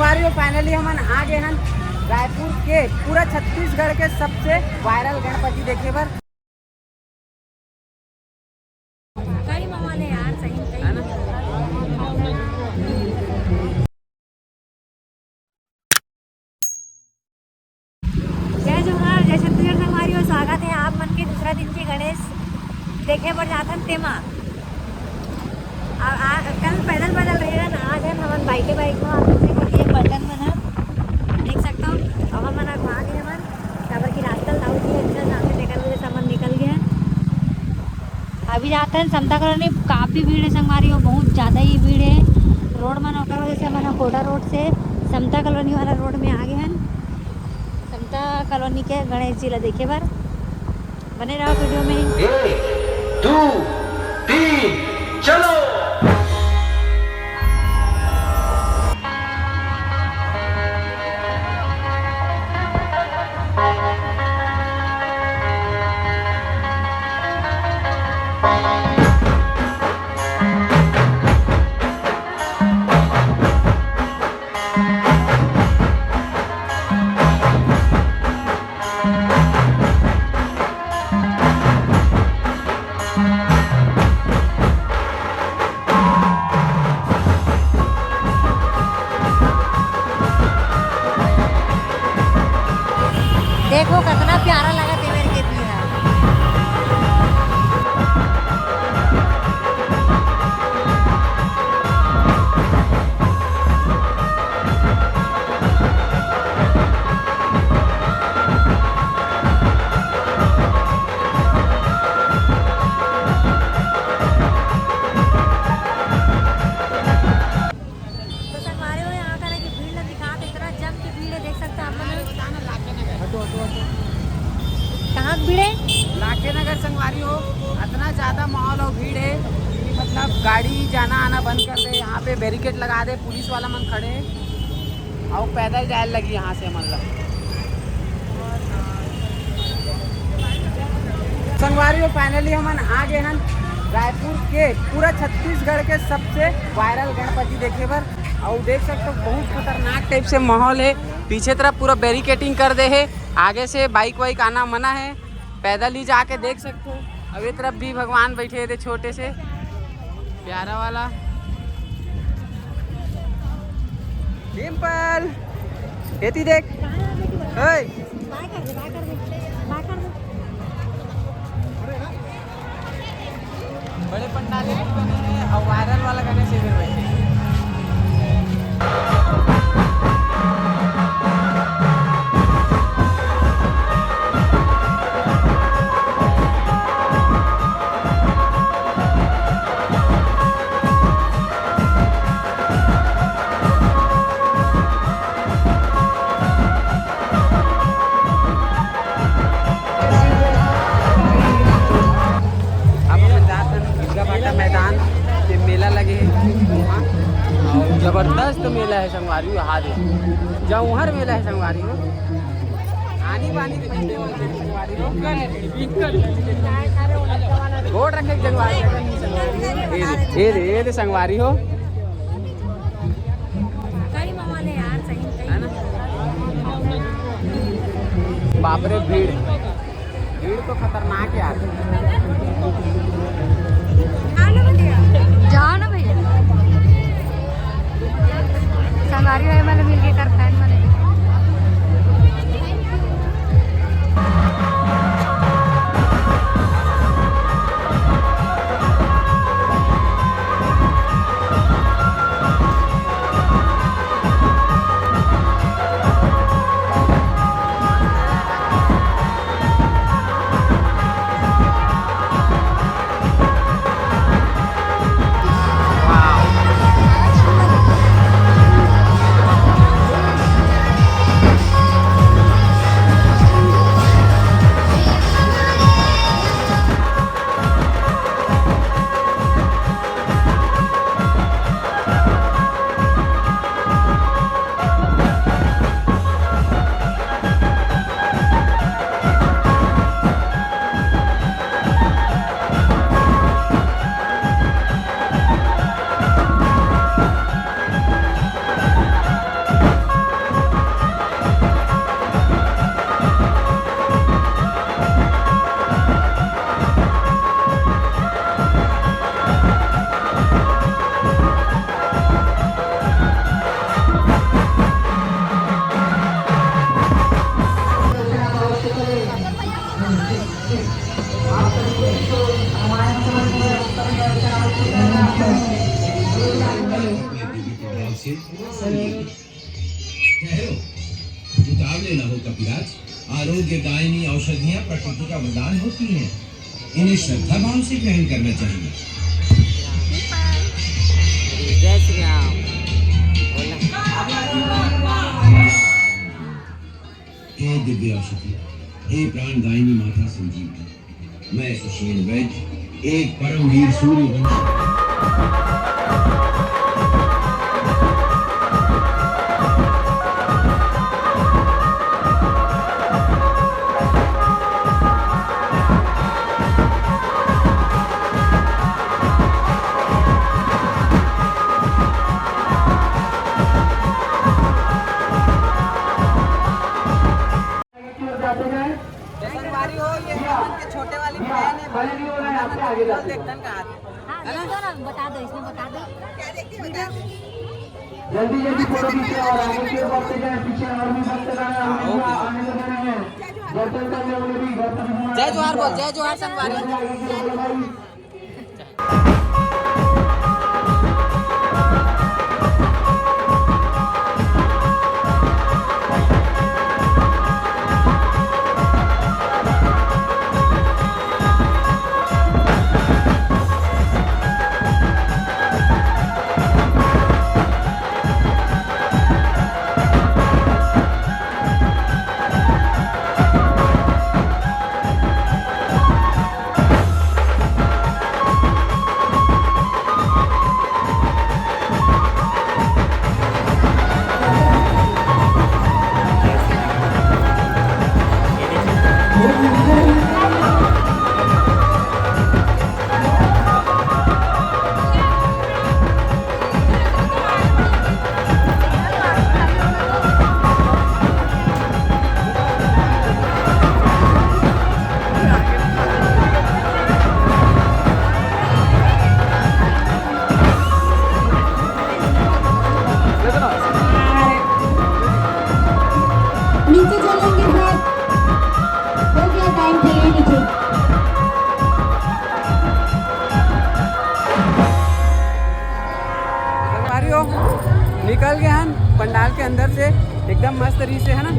संगवारी फाइनली हम आ गए हैं रायपुर के पूरा छत्तीसगढ़ के सबसे वायरल गणपति देखे बर। कई मामले यार सही है ना। जय जोहार, जय छत्तीसगढ़ संगवारी और स्वागत है आप मन के दूसरा दिन के गणेश देखे बर जाथन तेमा। कल पैदल रहे ना, आज हम बाइक में आप देखिए बटन में देख सकता हूँ। अब हम वहाँ गए मन काबर की रास्ता लाऊ जी अच्छा सामने निकल गए, सामान निकल गया। अभी जाते हैं समता कॉलोनी, काफ़ी भीड़ है संगवारी हो, बहुत ज़्यादा ही भीड़ है। रोड में नौकर वजह से हमारा कोटा रोड से समता कॉलोनी वाला रोड में आ गए हैं। समता कॉलोनी के गणेश जी ला देखे बार बने रहो वीडियो में। 1 2 3 चलो। देखो कितना प्यारा लगा तेरे के पीरा। तो संगवारी हो यहाँ का कि भीड़ लगी कहाँ इतना जम की भीड़ है, देख सकते हैं आप लोग। कहाँ भीड़ है? लाखे नगर संगवारी हो, इतना ज़्यादा माहौल और भीड़ है कि मतलब गाड़ी जाना आना बंद कर दे। यहाँ पे बैरिकेड लगा दे, पुलिस वाला मन खड़े हैं और पैदल जाए लगी यहाँ से मतलब। संगवारी हो फाइनली हम आ गए हैं रायपुर के पूरा छत्तीसगढ़ के सबसे वायरल गणपति देखे बर। और देख सकते हो बहुत खतरनाक टाइप से माहौल है। पीछे तरफ पूरा बैरिकेटिंग कर दे है, आगे से बाइक वाइक आना मना है, पैदल ही जाके देख सकते हो। अब ये तरफ भी भगवान बैठे थे छोटे से प्यारा वाला। डिम्पल खेती देख। ओए बाय कर दे, बाय कर दे, बाय कर दे। बड़े पंडाले भी बने हैं और वायरल वाला गणेश इधर बैठे हैं। मैदान के मेला लगे है वहाँ, और जबरदस्त मेला है संगवारी हो। हाथ जौहर मेला है संगवारी हो, आनी बानी संगवारी हो। वोट रखे ये संगवारी हो। कई मामले यार सही है ना। बाप रे भीड़ तो खतरनाक यार। जाओ ना भैया, संगवारी है मैंने मिल के कर फैन मैंने। से संजीवनी। ठहरो, उतावले न हो कपिराज। आरोग्यदायिनी औषधियां प्रकृति का वरदान होती हैं। इन्हें श्रद्धा भाव से ग्रहण करना चाहिए। जय श्री राम। हे दिव्य औषधि, हे प्राणदायिनी माता संजीवनी, मैं सुशील वैद्य एक परमवीर सूर्यवंशी संगवारी हो, ये हनुमान के छोटे वाली बहन है, बोल देखतन का हाथ हाँ देख दो ना, बता दो, इसमें बता दो क्या देखती है, बता दो। जल्दी जल्दी फोटो खींचे और आगे की ओर बढ़ते जाए, पीछे और भी बढ़ते जाए, आने लगे हैं गर्दन करने वाले भी गर्दन। जय जोहार बोल, जय जोहार संगवारी। नीचे चलेंगे सर, हो गया टाइम, चलिए नीचे। संगवारी हो, निकल गए हम पंडाल के अंदर से एकदम मस्त तरीके से, है ना।